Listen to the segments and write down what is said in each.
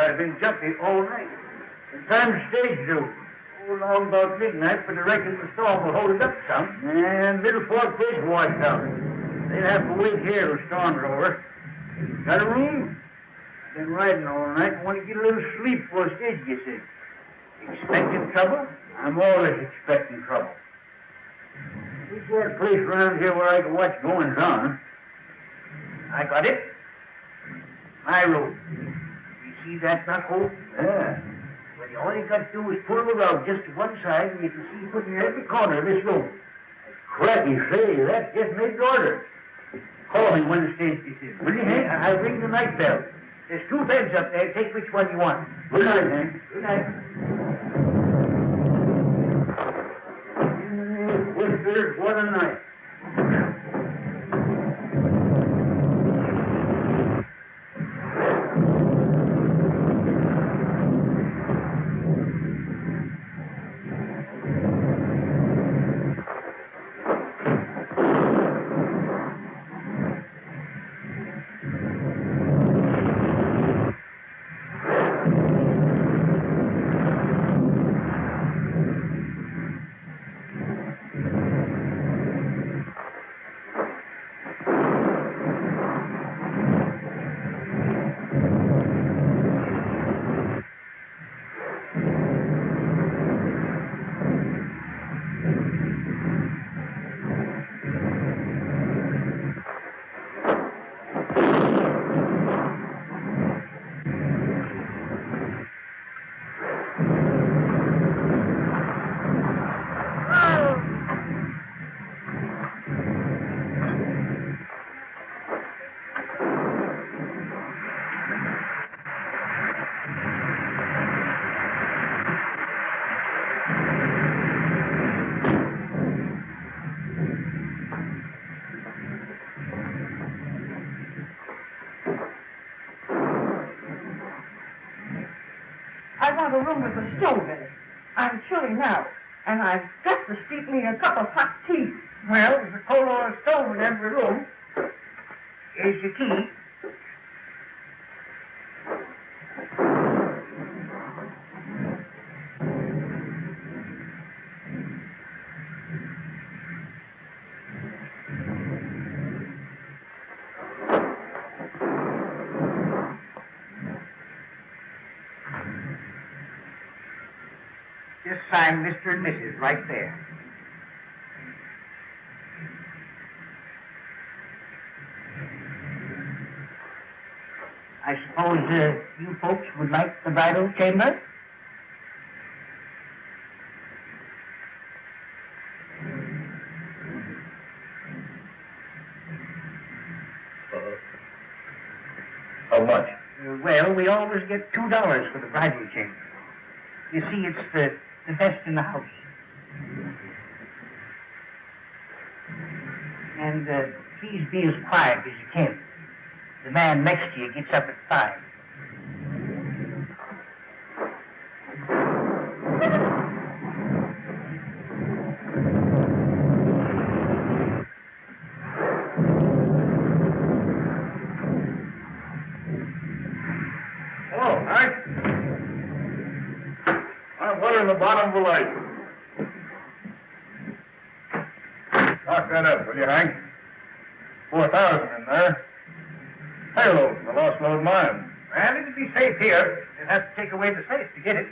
I've been jumpy all night. The time stage due. Along about midnight, but I reckon the storm will hold it up some. And Middle Fork Bridge washed out. They'll have to wait here till storm's over. Got a room? Been riding all night. Want to get a little sleep before stage gets in. Expecting trouble? I'm always expecting trouble. There's got a place around here where I can watch goings on. I got it. My road. See that knuckle? Yeah. Well, all you got to do is pull the rug just to one side, and you can see putting in every corner of this room. Cracky, say, that just made the order. Call me when the stage gets in. Will you, Hank? I'll ring the night bell. There's 2 beds up there. Take which one you want. Good night, Hank. Good night. Whispers, what a night. A room with a stove in it. I'm chilly now, and I've got to steep me a cup of hot tea. Well, there's a coal oil stove in every room. Here's your key. Just sign Mr. and Mrs. right there. I suppose you folks would like the bridal chamber? How much? Well, we always get $2 for the bridal chamber. You see, it's the best in the house. And please be as quiet as you can. The man next to you gets up at 5. bottom of the light. Lock that up, will you, Hank? 4,000 in there. Payload from the Lost Lode mine. Well, it'll be safe here. You'll have to take away the safe to get it.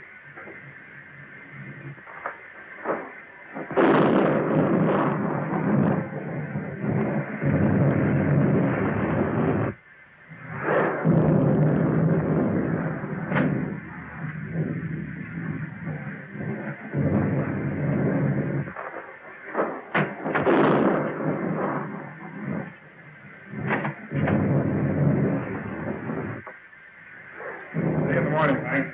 See you in the morning, Hank.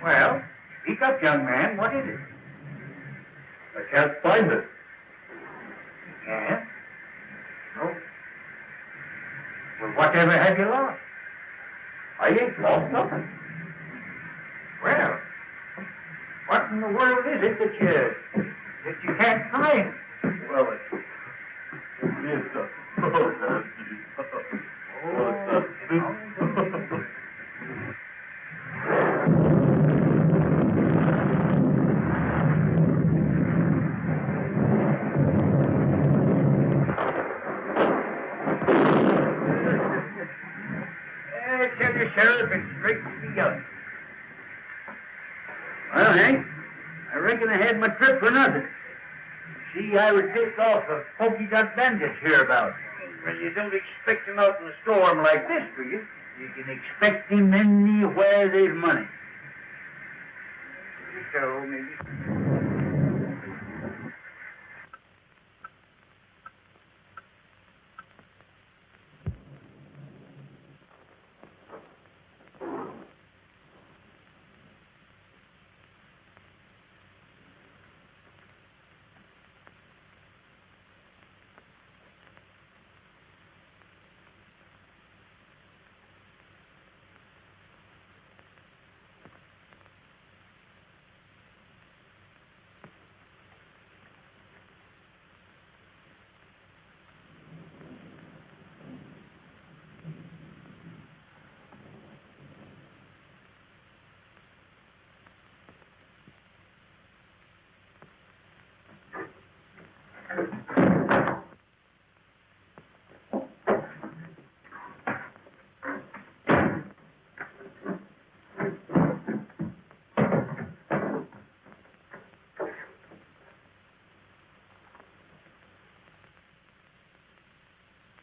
Well, speak up, young man. What is it? I can't find it. Yeah? Oh. Well, whatever have you lost? I ain't lost nothing. Well, what in the world is it that you can't find? Well, it's Tell you, Sheriff, it's straight to the young. Well, Hank, I reckon I had my trip for nothing. See, I was tipped off a pokey dot bandits hereabouts. Well, you don't expect him out in a storm like this, do you? You can expect him anywhere there's money. So, maybe.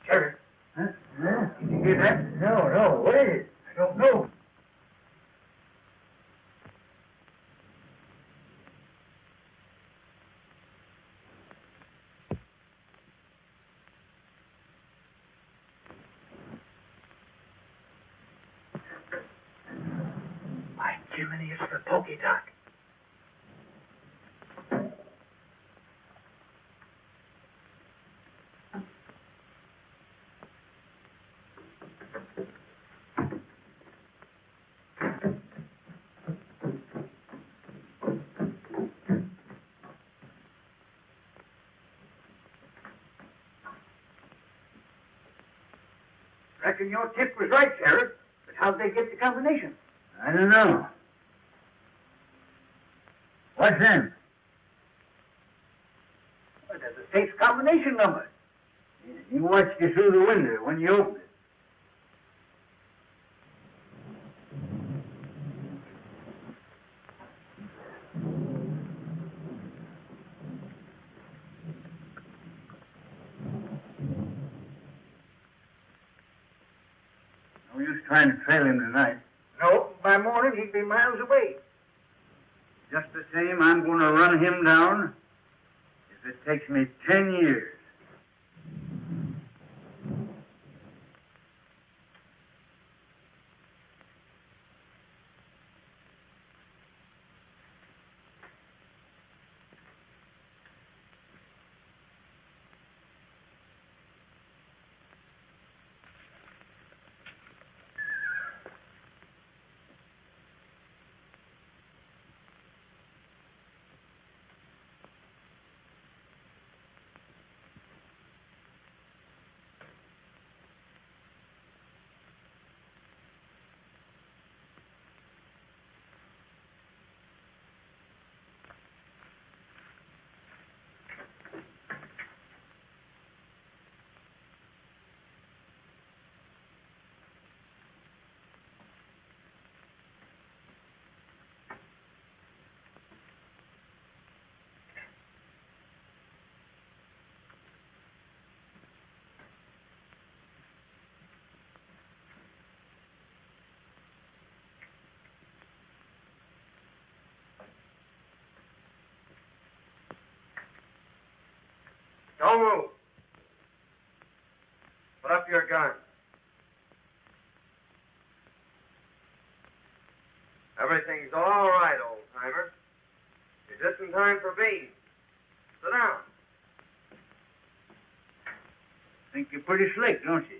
Sheriff. Huh? Did you hear that? No. What is it? I don't know. By Jiminy, it's the pokey doc. Reckon your tip was right, Sheriff. But how'd they get the combination? I don't know. What's in? Well, there's a safe combination number. You watched you through the window when you opened it. No use trying to trail him tonight. No, by morning he'd be miles away. Just the same, I'm going to run him down if it takes me 10 years. Don't move. Put up your gun. Everything's all right, old-timer. You're just in time for beans. Sit down. Think you're pretty slick, don't you?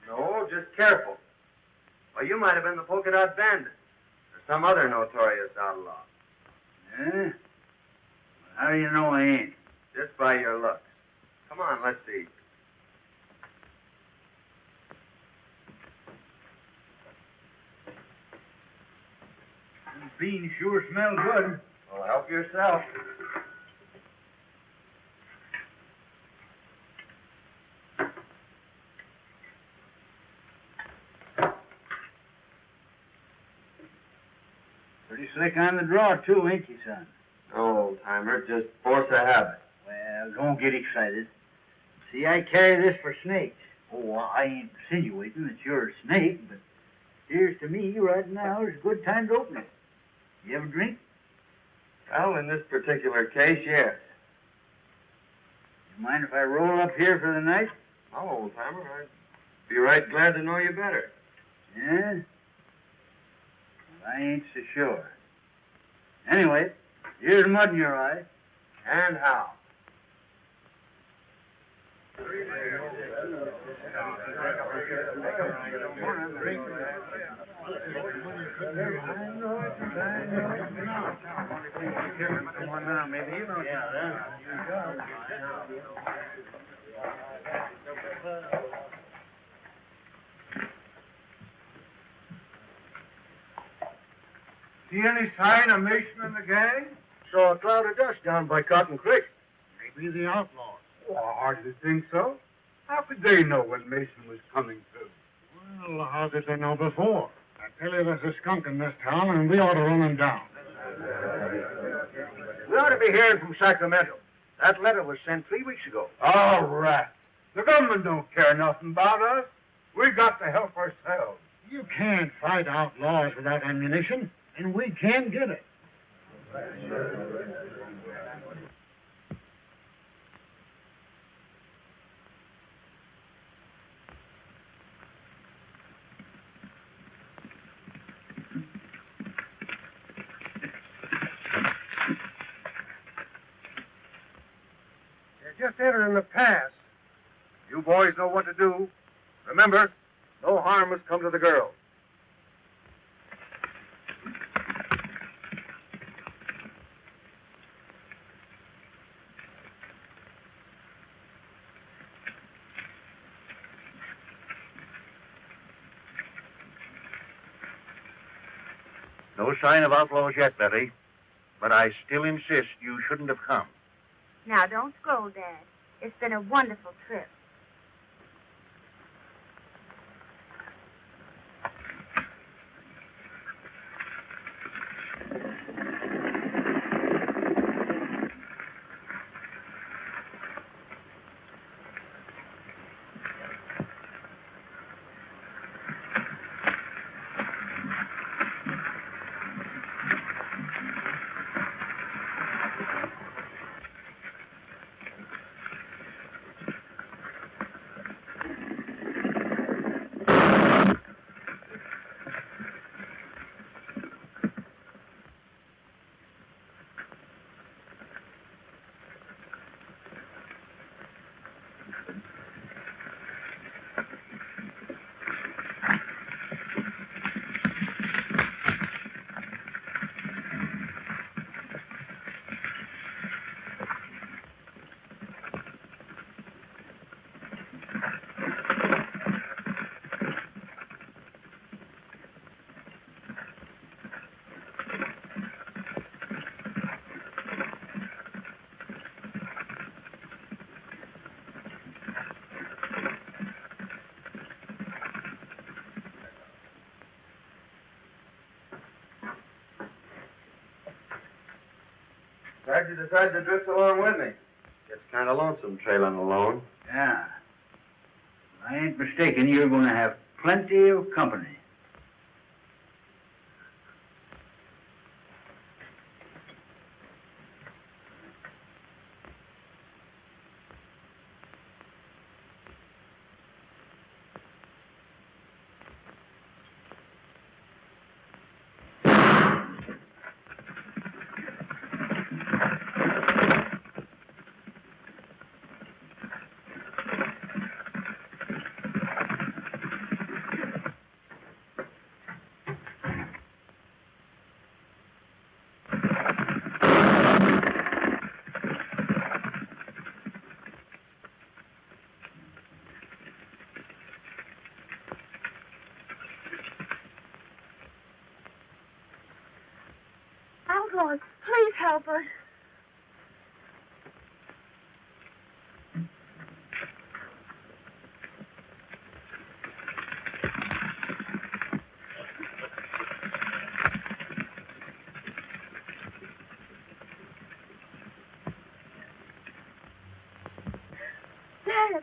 No, just careful. Well, you might have been the polka dot bandit or some other notorious outlaw. Yeah? How do you know I ain't? Just by your looks. Come on, let's see. Them beans sure smell good. Well, help yourself. Pretty slick on the draw, too, ain't you, son? Old-timer, just force of habit. Well, don't get excited. See, I carry this for snakes. Oh, I ain't insinuating that you're a snake, but here's to me right now is a good time to open it. You have a drink? Well, in this particular case, yes. You mind if I roll up here for the night? Oh, old-timer, I'd be right glad to know you better. Yeah? Well, I ain't so sure. Anyway, here's mud in your eye. And how? See any sign of Mason and the gang? Saw a cloud of dust down by Cotton Creek. Maybe the outlaws. Oh, I hardly think so. How could they know when Mason was coming through? Well, how did they know before? I tell you, there's a skunk in this town, and we ought to run him down. We ought to be hearing from Sacramento. That letter was sent 3 weeks ago. All right. The government don't care nothing about us. We got to help ourselves. You can't fight outlaws without ammunition, and we can get it. You're just entering the pass. You boys know what to do. Remember, no harm must come to the girl. No sign of outlaws yet, Betty. But I still insist you shouldn't have come. Now, don't scold, Dad. It's been a wonderful trip. Glad you decided to drift along with me. Gets kind of lonesome trailing alone. Yeah. I ain't mistaken. You're going to have plenty of company. help us. Dad.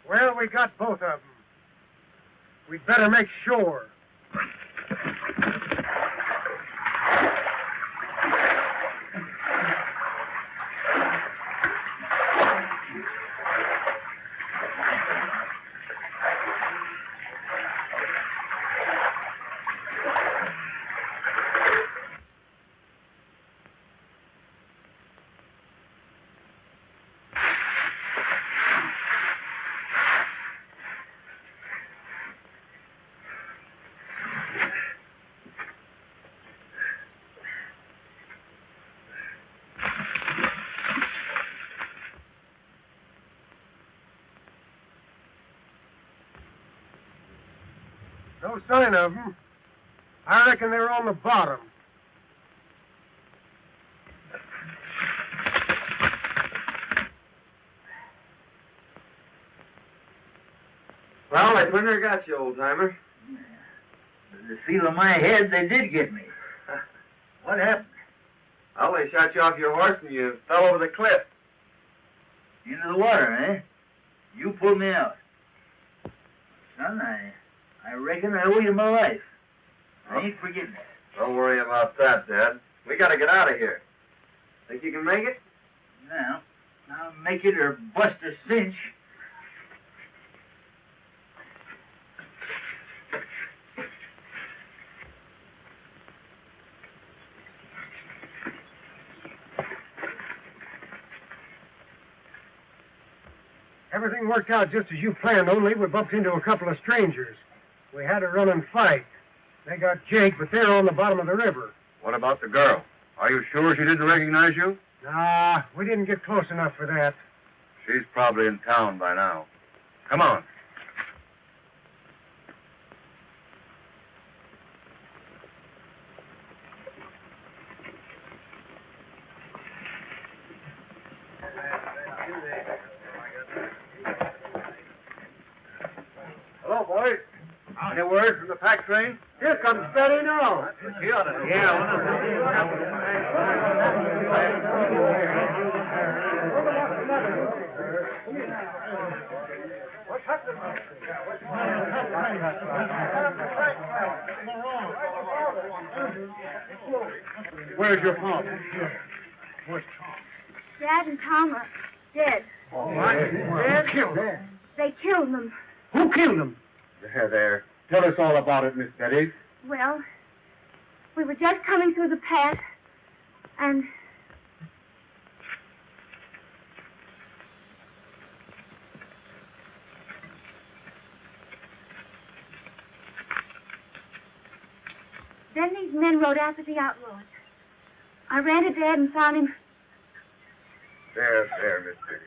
Well, we got both of them. We'd better make sure. No sign of them. I reckon they're on the bottom. Well, I near got you, old-timer. The feel of my head, they did get me. What happened? Well, they shot you off your horse and you fell over the cliff. Into the water, eh? You pulled me out. Son, I reckon I owe you my life. I ain't forgetting it. Don't worry about that, Dad. We gotta get out of here. Think you can make it? Now, I'll make it or bust a cinch. Everything worked out just as you planned, only we bumped into a couple of strangers. We had a running fight. They got Jake, but they're on the bottom of the river. What about the girl? Are you sure she didn't recognize you? Nah, we didn't get close enough for that. She's probably in town by now. Come on. Hello, boys. Any word from the pack train? Here comes Betty now. Where's your father? Dad and Tom are dead. What? Killed him. They killed them. Who killed him? There. Tell us all about it, Miss Betty. Well, we were just coming through the pass, and then these men rode after the outlaws. I ran to Dad and found him. There, Miss Betty.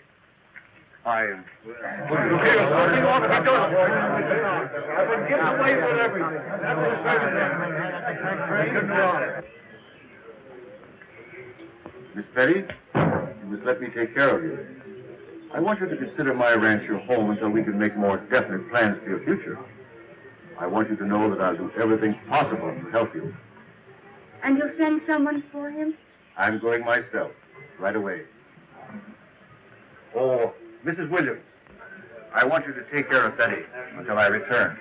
fine. I've been given away with everything. That's the second. Miss Betty, you must let me take care of you. I want you to consider my ranch your home until we can make more definite plans for your future. I want you to know that I'll do everything possible to help you. And you'll send someone for him? I'm going myself, right away. Oh, Mrs. Williams, I want you to take care of Betty until I return.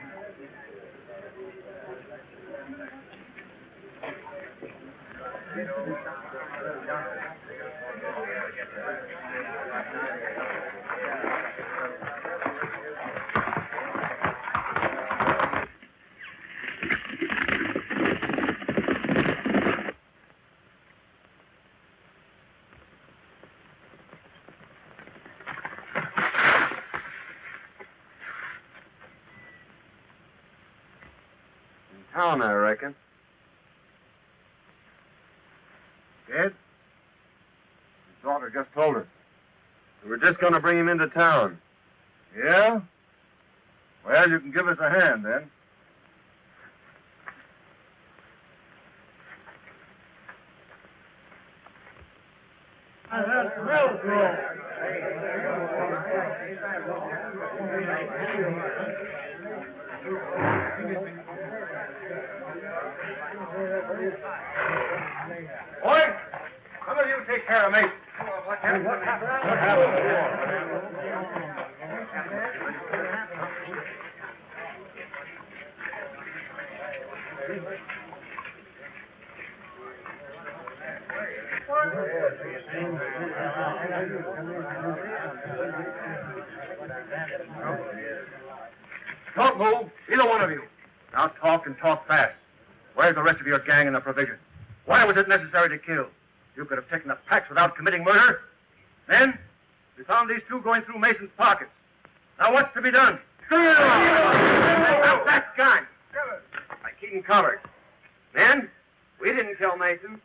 Town, I reckon. Dead? His daughter just told us. We were just going to bring him into town. Yeah? Well, you can give us a hand, then. Boy, some of you take care of me. What Don't move, either one of you. Now talk and talk fast. Where's the rest of your gang and the provisions? Why was it necessary to kill? You could have taken the packs without committing murder. Then, we found these two going through Mason's pockets. Now what's to be done? Out that gun! I keep him covered. Men, we didn't kill Mason.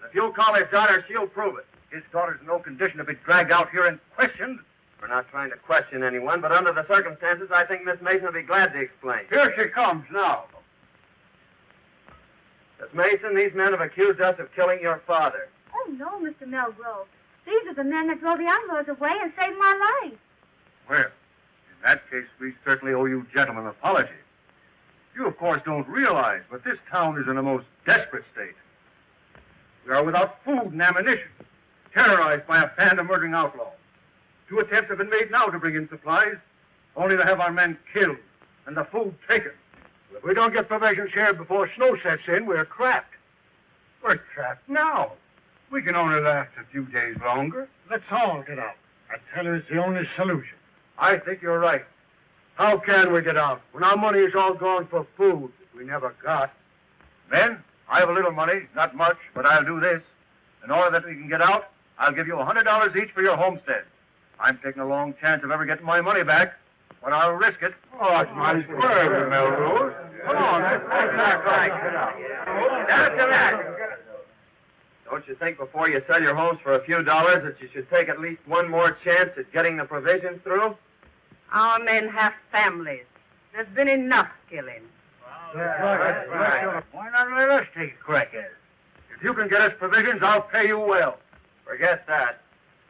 If you'll call his daughter, she'll prove it. His daughter's in no condition to be dragged out here and questioned. We're not trying to question anyone, but under the circumstances, I think Miss Mason will be glad to explain. Here she comes now. Miss Mason, these men have accused us of killing your father. Oh, no, Mr. Melgrove. These are the men that drove the outlaws away and saved my life. Well, in that case, we certainly owe you gentlemen an apology. You, of course, don't realize, but this town is in a most desperate state. We are without food and ammunition, terrorized by a band of murdering outlaws. 2 attempts have been made now to bring in supplies, only to have our men killed and the food taken. If we don't get provisions here before snow sets in, we're trapped. We're trapped now. We can only last a few days longer. Let's all get out. I tell you, it's the only solution. I think you're right. How can we get out when our money is all gone for food that we never got? Men, I have a little money, not much, but I'll do this. In order that we can get out, I'll give you $100 each for your homestead. I'm taking a long chance of ever getting my money back, but I'll risk it. Oh, it's my word, Melrose. Come on, that's right. Down to that. Don't you think before you sell your homes for a few dollars that you should take at least one more chance at getting the provisions through? Our men have families. There's been enough killing. That's right. Why not let us take a crack at it? If you can get us provisions, I'll pay you well. Forget that.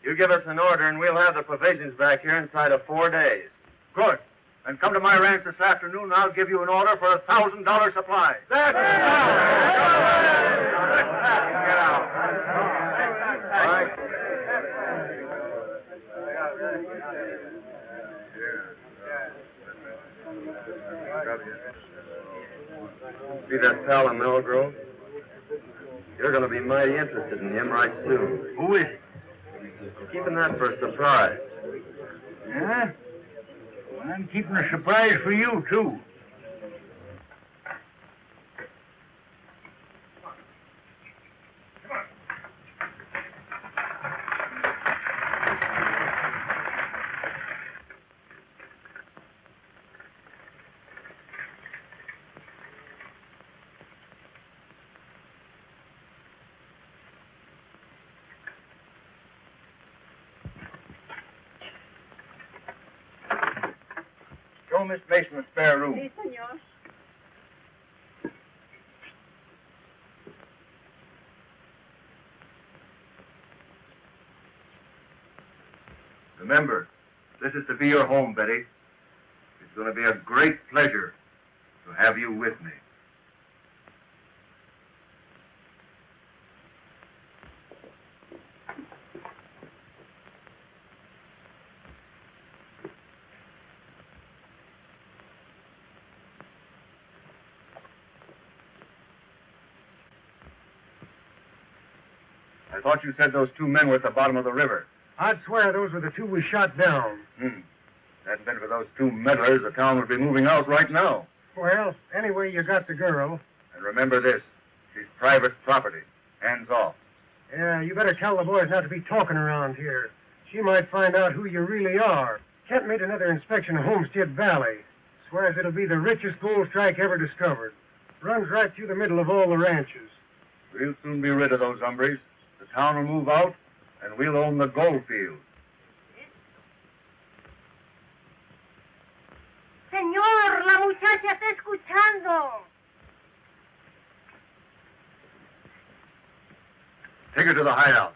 You give us an order and we'll have the provisions back here inside of 4 days. Good. Then come to my ranch this afternoon and I'll give you an order for $1,000 supply. That's Get out. All right. See that pal in Melgrove? You're going to be mighty interested in him right soon. Who is he? Keeping that for a surprise. Yeah? Well, I'm keeping a surprise for you, too. show Miss Mason a spare room. Si, senor. Remember, this is to be your home, Betty. It's going to be a great pleasure to have you with me. I thought you said those two men were at the bottom of the river. I'd swear those were the two we shot down. Hadn't been for those two meddlers, the town would be moving out right now. Well, anyway, you got the girl. And remember this, she's private property. Hands off. Yeah, you better tell the boys not to be talking around here. She might find out who you really are. Kent made another inspection of Homestead Valley. Swears it'll be the richest gold strike ever discovered. Runs right through the middle of all the ranches. We'll soon be rid of those hombres. The town will move out, and we'll own the gold field. Señor, la muchacha está escuchando. Take her to the hideout.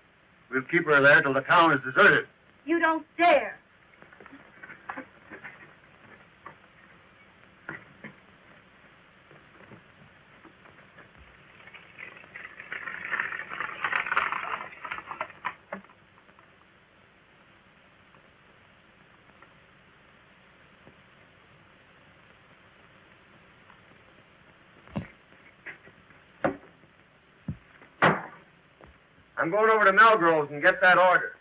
We'll keep her there till the town is deserted. You don't dare. I'm going over to Melgrove's and get that order.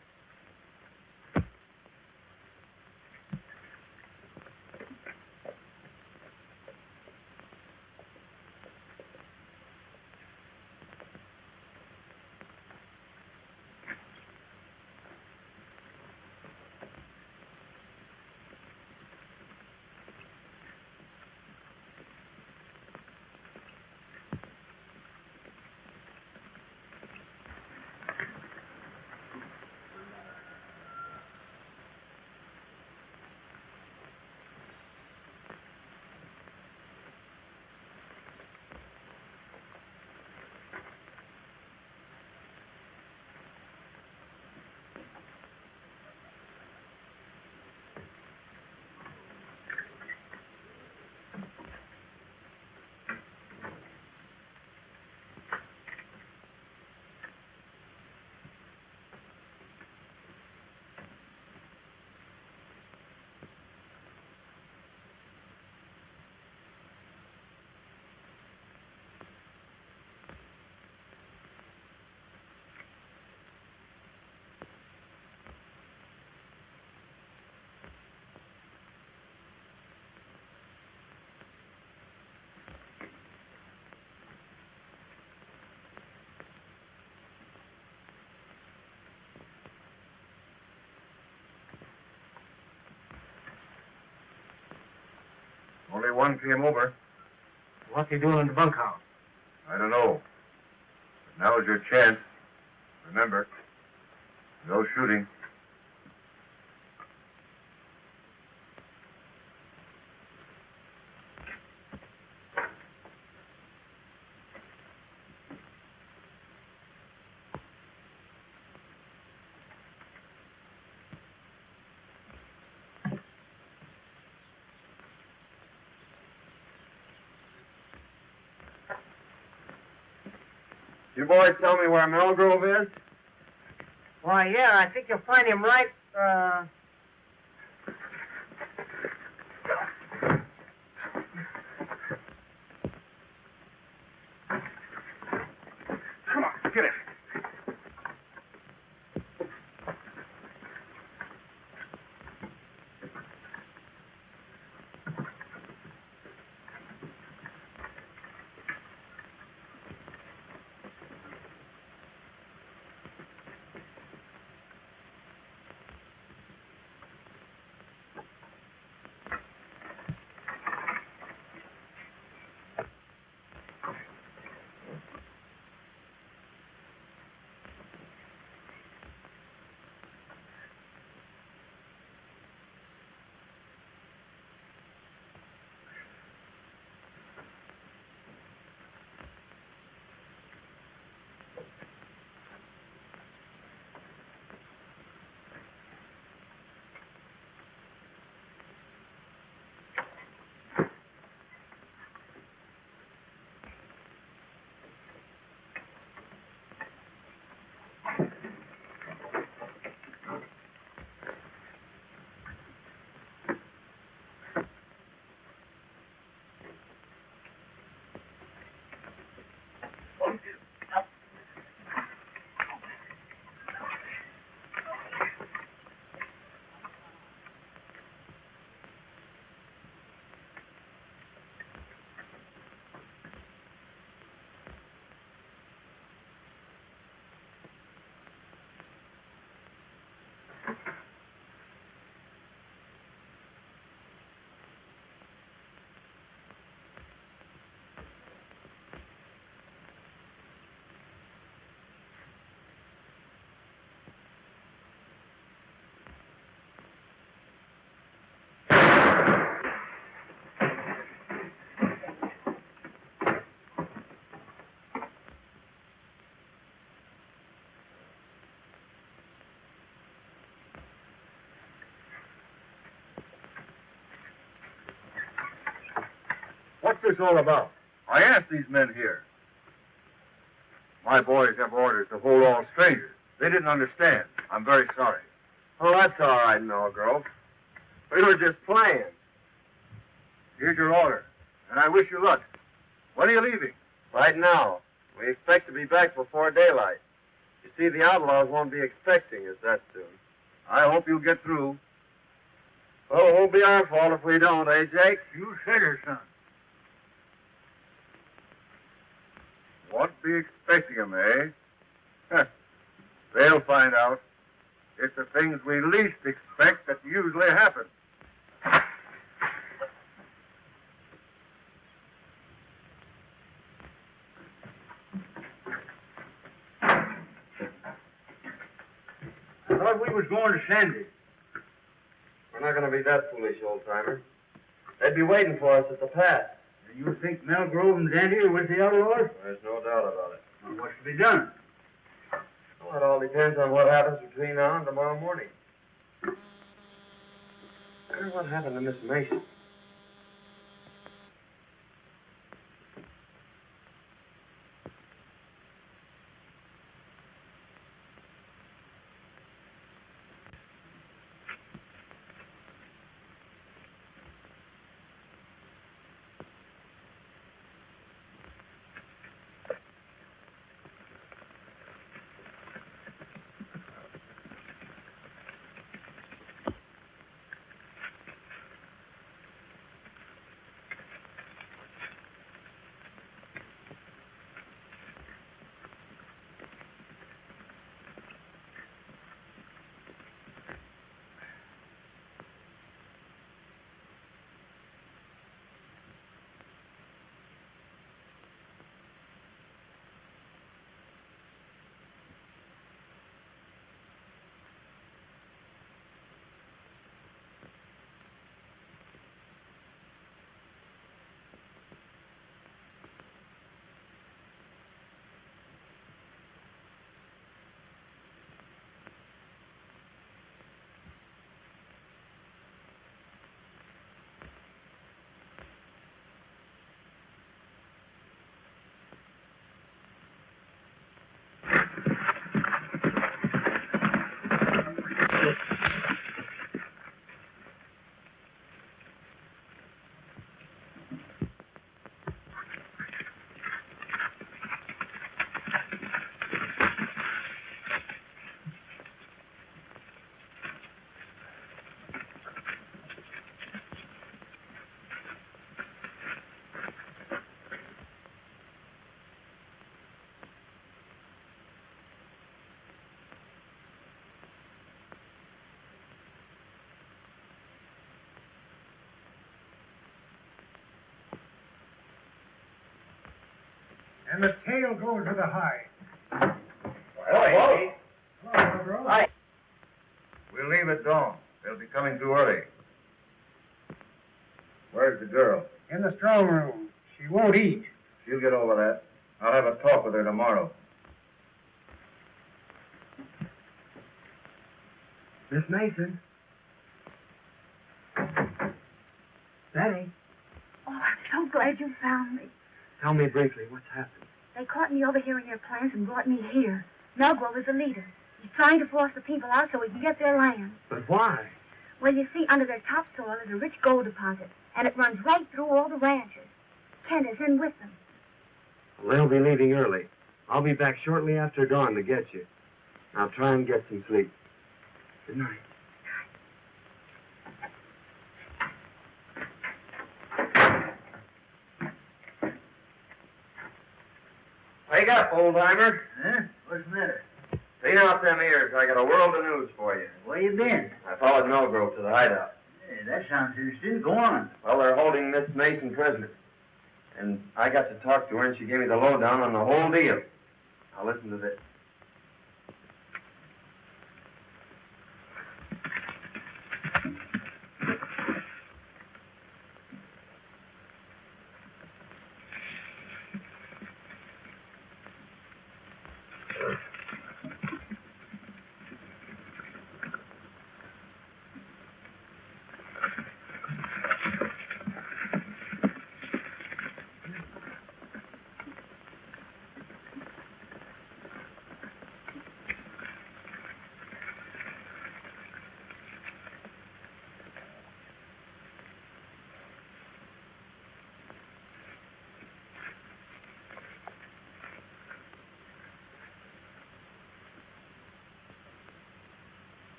Only one came over. What's he doing in the bunkhouse? I don't know. But now's your chance. Remember, no shooting. You boys tell me where Melgrove is? Why, yeah, I think you'll find him right, Come on, get it. What's this all about? I asked these men here. My boys have orders to hold all strangers. They didn't understand. I'm very sorry. Oh, that's all right, Melgrove. We were just playing. Here's your order, and I wish you luck. When are you leaving? Right now. We expect to be back before daylight. You see, the outlaws won't be expecting us that soon. I hope you'll get through. Well, it won't be our fault if we don't, eh, Jake? You said it, son. Won't be expecting 'em, eh? Huh. They'll find out. It's the things we least expect that usually happen. I thought we was going to Sandy. We're not going to be that foolish, old-timer. They'd be waiting for us at the pass. You think Melgrove and Sandy are with the outlaws? There's no doubt about it. Well, what's to be done? Well, it all depends on what happens between now and tomorrow morning. I wonder what happened to Miss Mason. And the tail goes to the hide. Hello, Hello. We'll leave at dawn. They'll be coming too early. Where's the girl? In the strong room. She won't eat. She'll get over that. I'll have a talk with her tomorrow. Miss Mason? Benny? Oh, I'm so glad you found me. Tell me briefly what's happened. They caught me overhearing their plans and brought me here. Melgrove is the leader. He's trying to force the people out so he can get their land. But why? Well, you see, under their topsoil is a rich gold deposit, and it runs right through all the ranches. Kent is in with them. Well, they'll be leaving early. I'll be back shortly after dawn to get you. Now try and get some sleep. Good night. Wake up, old-timer. Huh? What's the matter? Clean out them ears. I got a world of news for you. Where you been? I followed Melgrove to the hideout. Yeah, that sounds interesting. Go on. Well, they're holding Miss Mason prisoner. And I got to talk to her, and she gave me the lowdown on the whole deal. Now listen to this.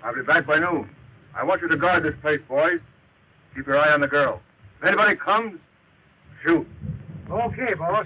I'll be back by noon. I want you to guard this place, boys. Keep your eye on the girl. If anybody comes, shoot. Okay, boss.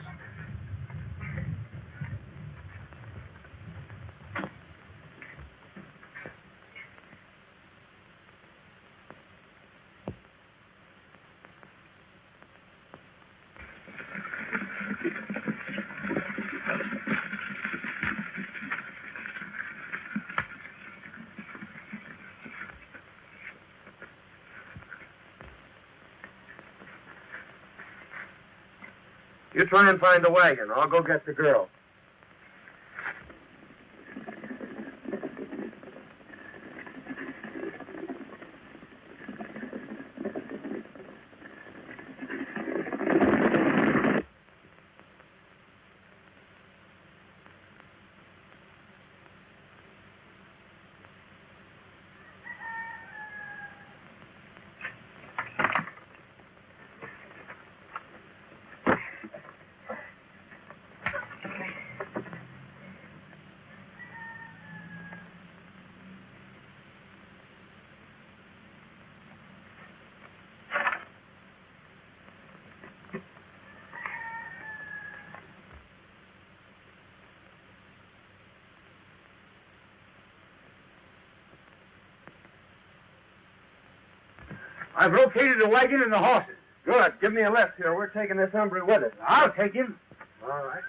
You try and find the wagon. I'll go get the girl. I've located the wagon and the horses. Good. Give me a lift here. We're taking this hombre with us. I'll take him. All right.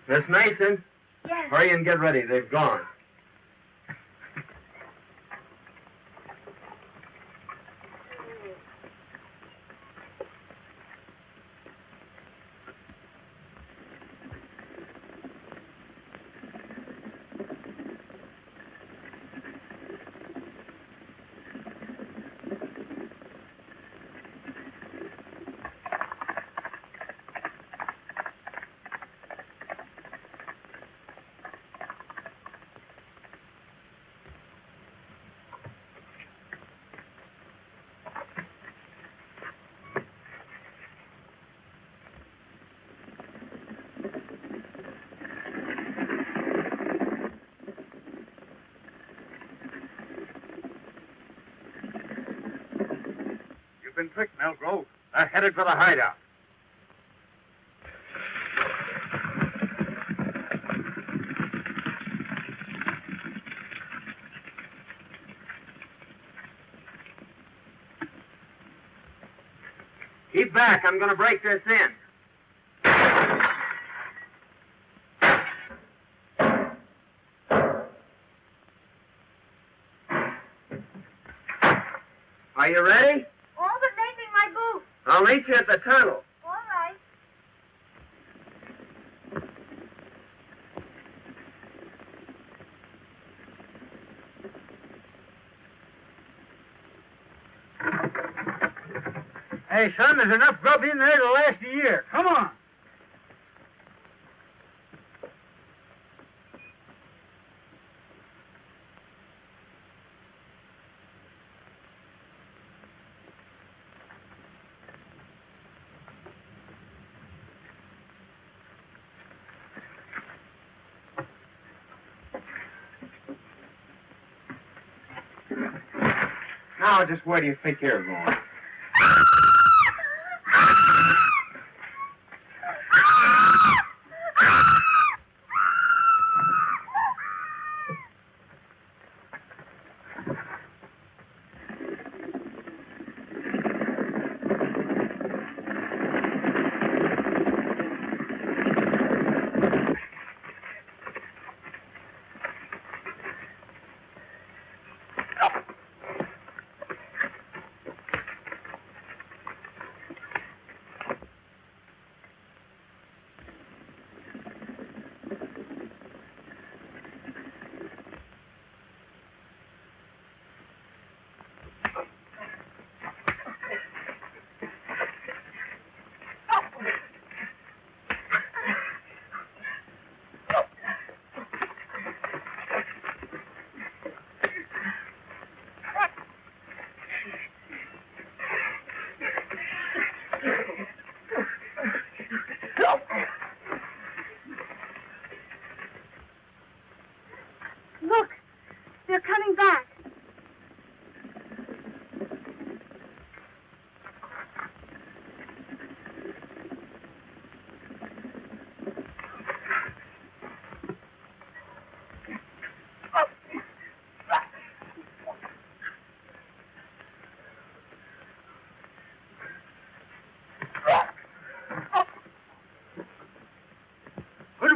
Miss Mason, Yes. hurry and get ready. They've gone. You've been tricked, Melgrove. They're headed for the hideout. Keep back. I'm going to break this in. Are you ready? All but making my boots. I'll meet you at the tunnel. All right. Hey, son, there's enough grub in there to last a year. Come on. Now, just where do you think you're going?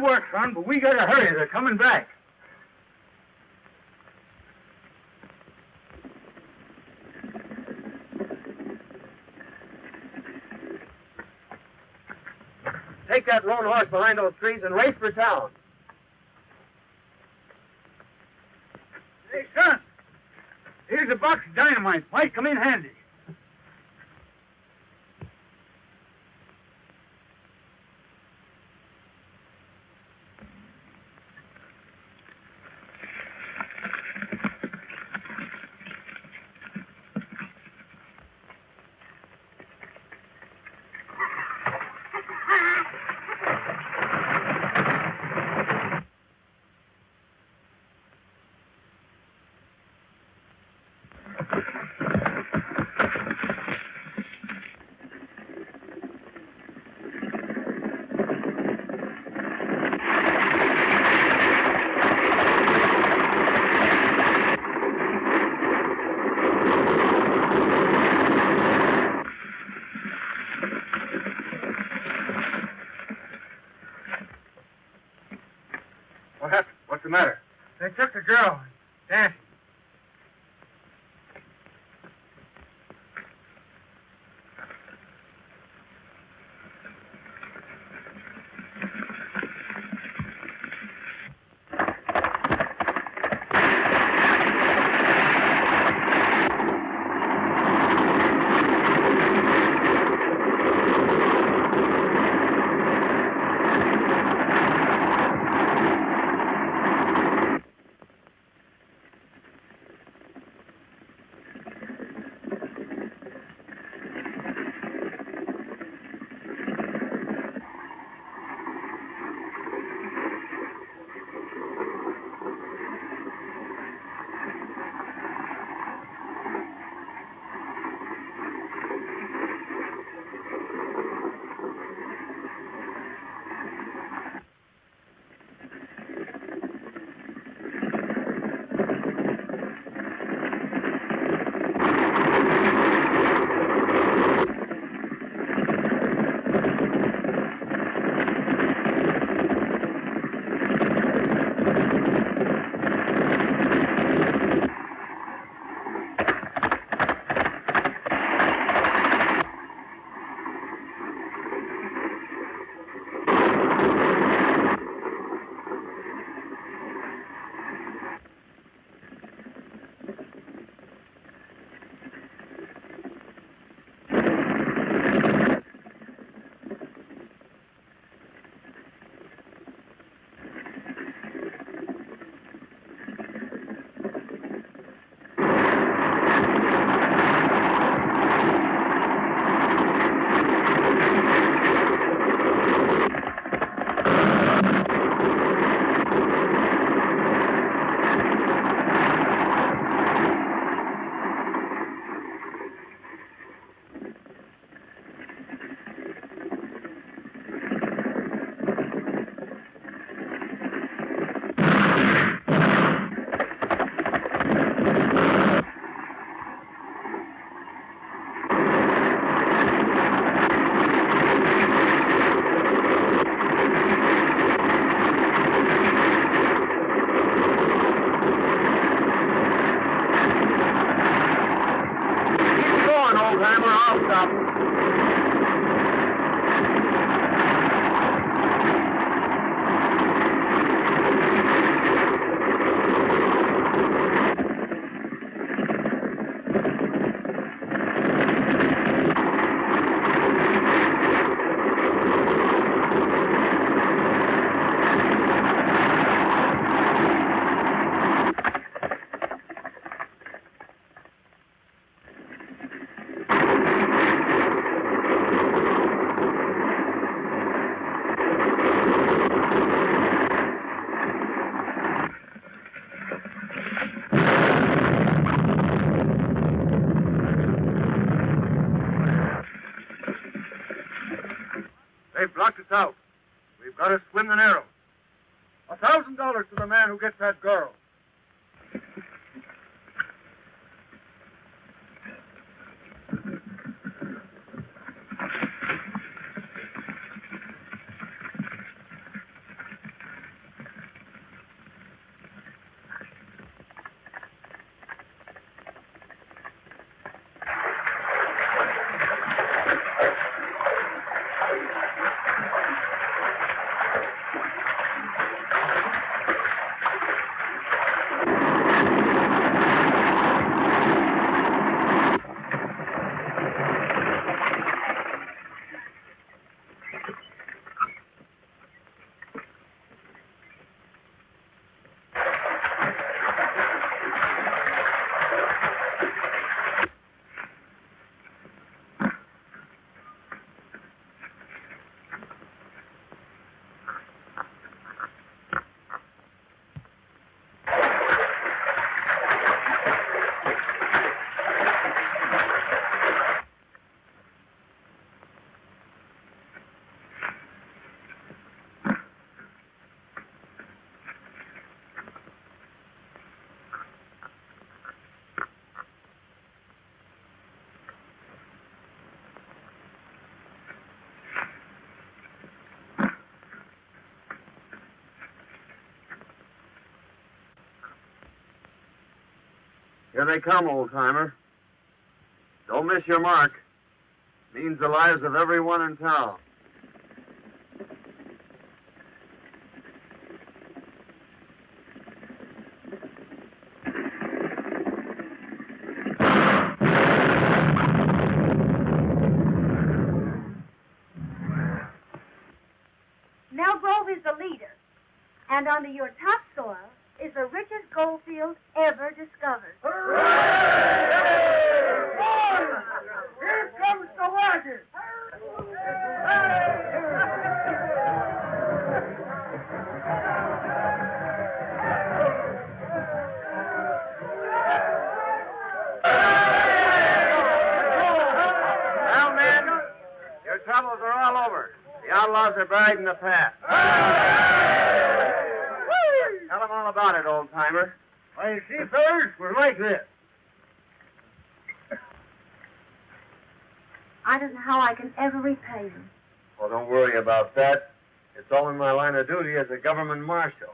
work, son, but we gotta hurry. They're coming back. Take that lone horse behind those trees and race for town. Hey, son, here's a box of dynamite. Might come in handy. What happened? What's the matter? They took the girl. Dancing. They've blocked us out. We've got to swim the Narrows. $1,000 to the man who gets that girl. Here they come, old-timer. Don't miss your mark. Means the lives of everyone in town. Mel Grove is the leader, and under your topsoil is the richest gold field ever discovered. Here comes the wagon! Well, men, your troubles are all over. The outlaws are buried in the past. Tell them all about it, old-timer. Why, you see, fellas, we're like this. I don't know how I can ever repay you. Well, don't worry about that. It's all in my line of duty as a government marshal.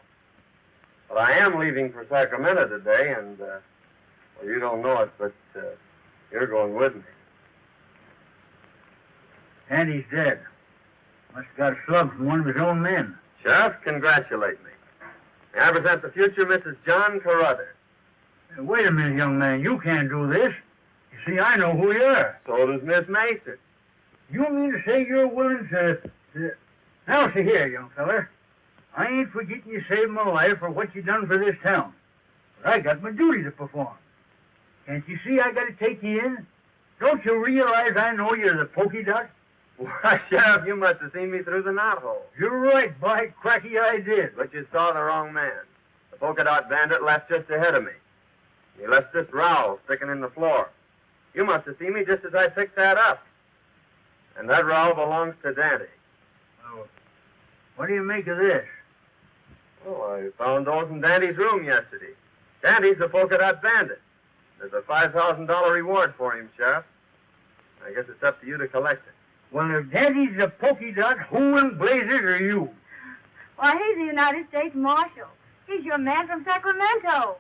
But I am leaving for Sacramento today, and, well, you don't know it, but you're going with me. Andy's dead. Must have got a slug from one of his own men. Sheriff, congratulate me. May I present the future Mrs. John Carruthers. Wait a minute, young man. You can't do this. You see, I know who you are. So does Miss Mason. You mean to say you're willing to... Now, see here, young feller. I ain't forgetting you saved my life for what you done for this town. But I got my duty to perform. Can't you see I got to take you in? Don't you realize I know you're the pokey dot? Why, Sheriff, you must have seen me through the knothole. You're right, by cracky, I did. But you saw the wrong man. The polka dot bandit left just ahead of me. He left this rowel sticking in the floor. You must have seen me just as I picked that up. And that rowel belongs to Dante. Oh, what do you make of this? Oh, I found those in Dante's room yesterday. Dante's the polka dot bandit. There's a $5,000 reward for him, Sheriff. I guess it's up to you to collect it. Well, if Daddy's a pokey dot, who in blazes are you? Why, he's the United States Marshal. He's your man from Sacramento.